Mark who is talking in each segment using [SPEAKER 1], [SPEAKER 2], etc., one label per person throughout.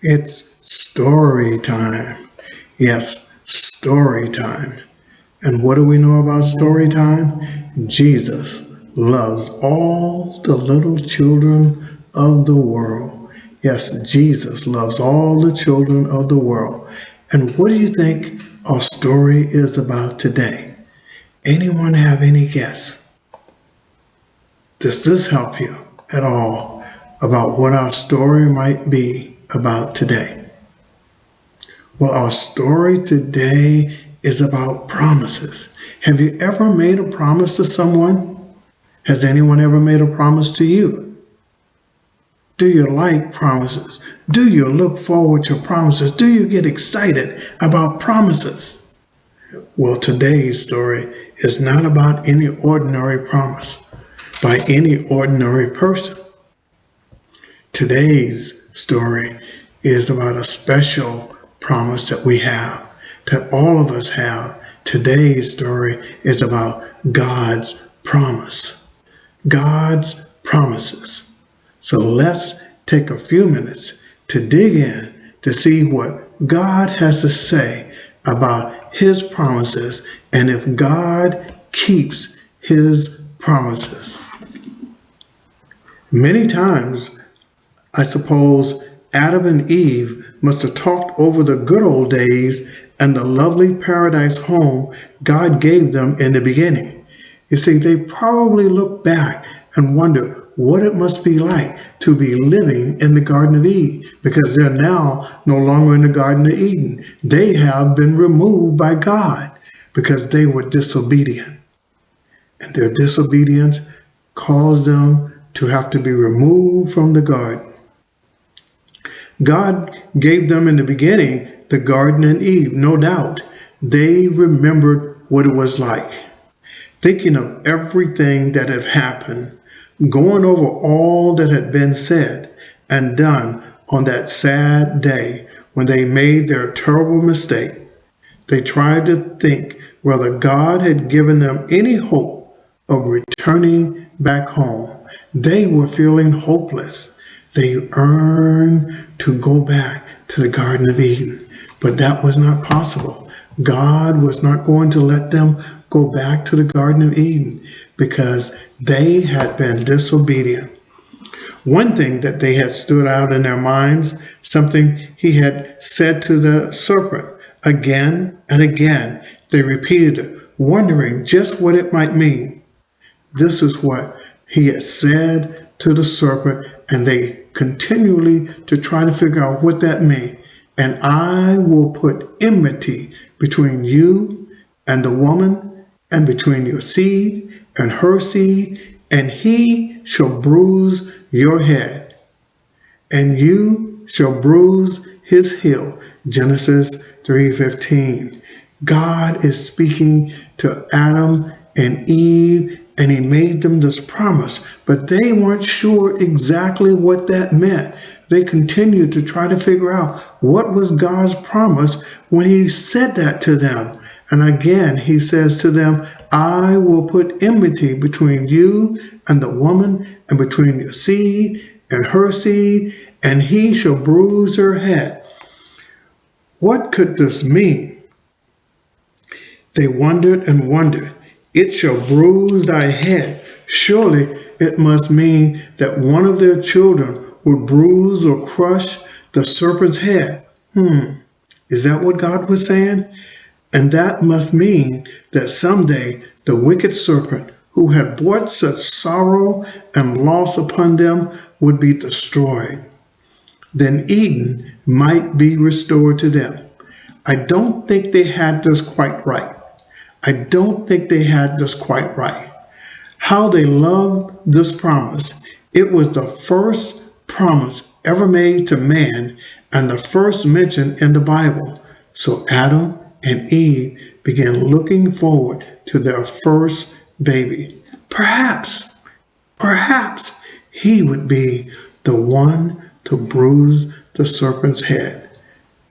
[SPEAKER 1] It's story time. Yes, story time. And what do we know about story time? Jesus loves all the little children of the world. Yes, Jesus loves all the children of the world. And what do you think our story is about today? Anyone have any guess? Does this help you at all about what our story might be about today? Well, our story today is about promises. Have you ever made a promise to someone? Has anyone ever made a promise to you? Do you like promises? Do you look forward to promises? Do you get excited about promises? Well, today's story is not about any ordinary promise by any ordinary person. Today's story is about a special promise that we have, that all of us have. Today's story is about God's promise. God's promises. So let's take a few minutes to dig in to see what God has to say about his promises and if God keeps his promises. Many times, I suppose, Adam and Eve must have talked over the good old days and the lovely paradise home God gave them in the beginning. You see, they probably look back and wonder what it must be like to be living in the Garden of Eden, because they're now no longer in the Garden of Eden. They have been removed by God because they were disobedient. And their disobedience caused them to have to be removed from the garden. God gave them in the beginning the Garden of Eden, no doubt. They remembered what it was like, thinking of everything that had happened, going over all that had been said and done on that sad day when they made their terrible mistake. They tried to think whether God had given them any hope of returning back home. They were feeling hopeless. They yearned to go back to the Garden of Eden, but that was not possible. God was not going to let them go back to the Garden of Eden because they had been disobedient. One thing that they had stood out in their minds, something he had said to the serpent again and again. They repeated it, wondering just what it might mean. This is what he had said to the serpent, and they continually to try to figure out what that meant. And I will put enmity between you and the woman, and between your seed and her seed, and he shall bruise your head, and you shall bruise his heel. Genesis 3:15. God is speaking to Adam and Eve, and he made them this promise, but they weren't sure exactly what that meant. They continued to try to figure out what was God's promise when he said that to them. And again, he says to them, I will put enmity between you and the woman, and between your seed and her seed, and he shall bruise her head. What could this mean? They wondered and wondered. It shall bruise thy head. Surely it must mean that one of their children would bruise or crush the serpent's head. Is that what God was saying? And that must mean that someday the wicked serpent who had brought such sorrow and loss upon them would be destroyed. Then Eden might be restored to them. I don't think they had this quite right. How they loved this promise. It was the first promise ever made to man and the first mention in the Bible. So Adam and Eve began looking forward to their first baby. Perhaps he would be the one to bruise the serpent's head.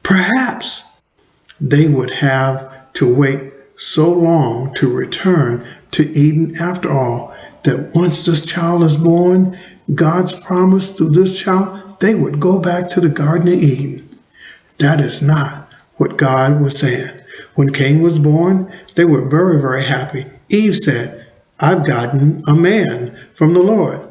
[SPEAKER 1] Perhaps they would have to wait so long to return to Eden after all, that once this child is born, God's promise through this child, they would go back to the Garden of Eden. That is not what God was saying. When Cain was born, they were very, very happy. Eve said, I've gotten a man from the Lord.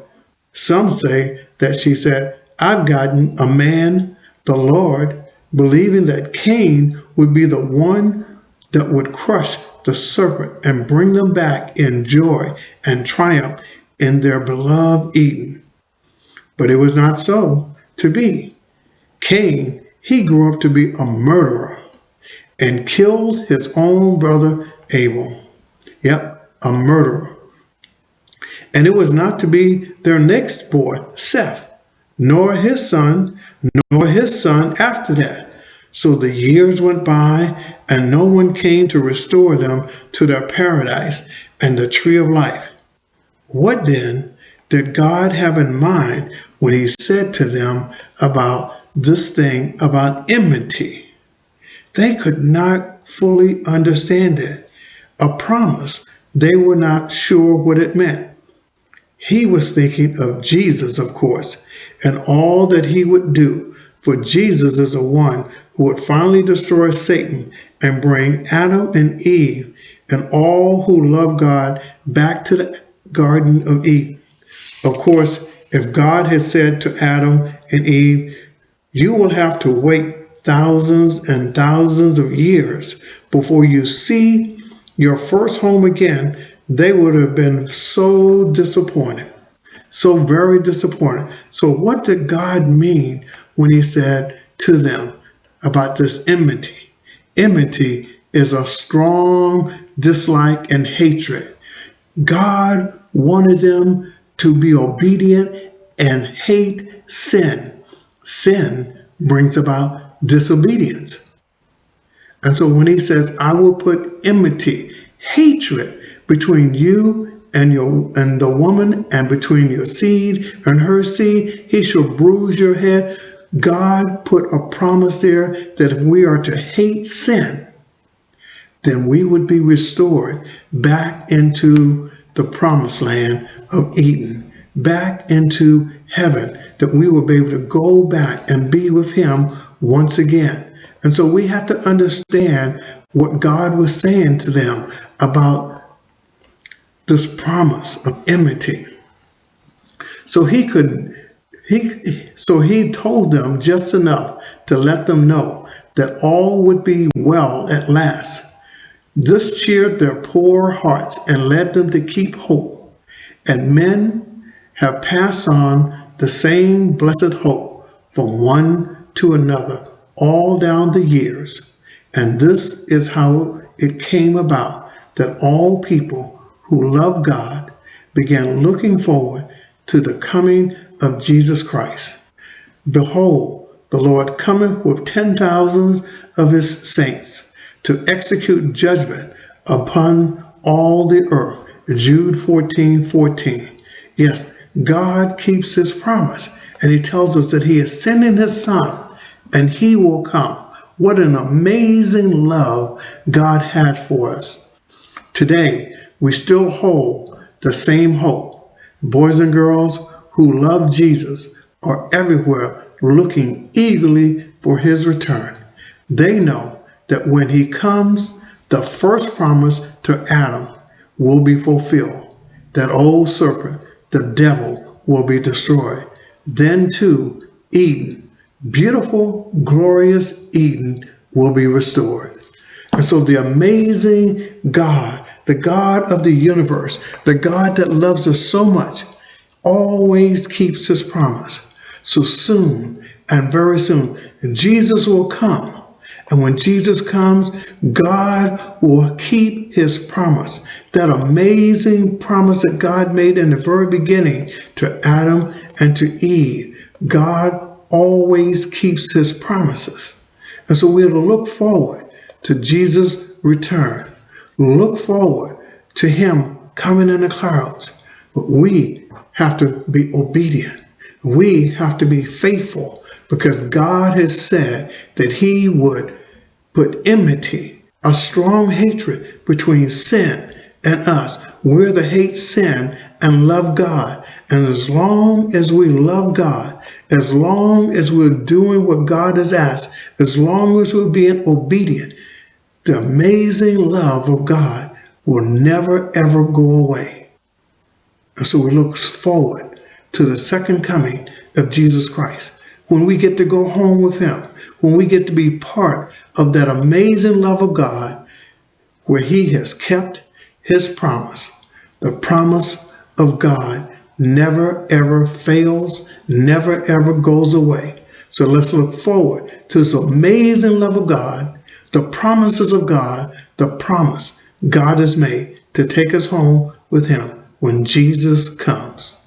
[SPEAKER 1] Some say that she said, I've gotten a man, the Lord, believing that Cain would be the one that would crush the serpent and bring them back in joy and triumph in their beloved Eden. But it was not so to be. Cain, he grew up to be a murderer and killed his own brother Abel. Yep, a murderer. And it was not to be their next boy, Seth, nor his son after that. So the years went by, and no one came to restore them to their paradise and the tree of life. What then did God have in mind when he said to them about this thing about enmity? They could not fully understand it. A promise, they were not sure what it meant. He was thinking of Jesus, of course, and all that he would do, for Jesus is the one who would finally destroy Satan and bring Adam and Eve and all who love God back to the Garden of Eden. Of course, if God had said to Adam and Eve, you will have to wait thousands and thousands of years before you see your first home again, they would have been so disappointed, so very disappointed. So what did God mean when he said to them about this enmity? Enmity is a strong dislike and hatred. God wanted them to be obedient and hate sin. Sin brings about disobedience. And so when he says, I will put enmity, hatred between you and the woman, and between your seed and her seed, he shall bruise your head. God put a promise there that if we are to hate sin, then we would be restored back into the promised land of Eden, back into heaven, that we will be able to go back and be with him once again. And so we have to understand what God was saying to them about this promise of enmity. So he told them just enough to let them know that all would be well at last. This cheered their poor hearts and led them to keep hope. And men have passed on the same blessed hope from one to another all down the years. And this is how it came about that all people who love God began looking forward to the coming of Jesus Christ. Behold, the Lord cometh with 10,000s of his saints to execute judgment upon all the earth. Jude 14:14. Yes, God keeps his promise, and he tells us that he is sending his son, and he will come. What an amazing love God had for us. Today, we still hold the same hope. Boys and girls who love Jesus are everywhere looking eagerly for his return. They know that when he comes, the first promise to Adam will be fulfilled. That old serpent, the devil, will be destroyed. Then too, Eden, beautiful, glorious Eden, will be restored. And so the amazing God, the God of the universe, the God that loves us so much, always keeps his promise. So soon, and very soon, Jesus will come. And when Jesus comes, God will keep his promise. That amazing promise that God made in the very beginning to Adam and to Eve. God always keeps his promises. And so we have to look forward to Jesus' return. Look forward to him coming in the clouds. But we have to be obedient. We have to be faithful, because God has said that he would put enmity, a strong hatred between sin and us. We're to hate sin and love God. And as long as we love God As long as we're doing what God has asked, as long as we're being obedient, the amazing love of God will never, ever go away. And so we look forward to the second coming of Jesus Christ, when we get to go home with him, when we get to be part of that amazing love of God, where he has kept his promise. The promise of God never, ever fails, never, ever goes away. So let's look forward to this amazing love of God, the promises of God, the promise God has made to take us home with him when Jesus comes.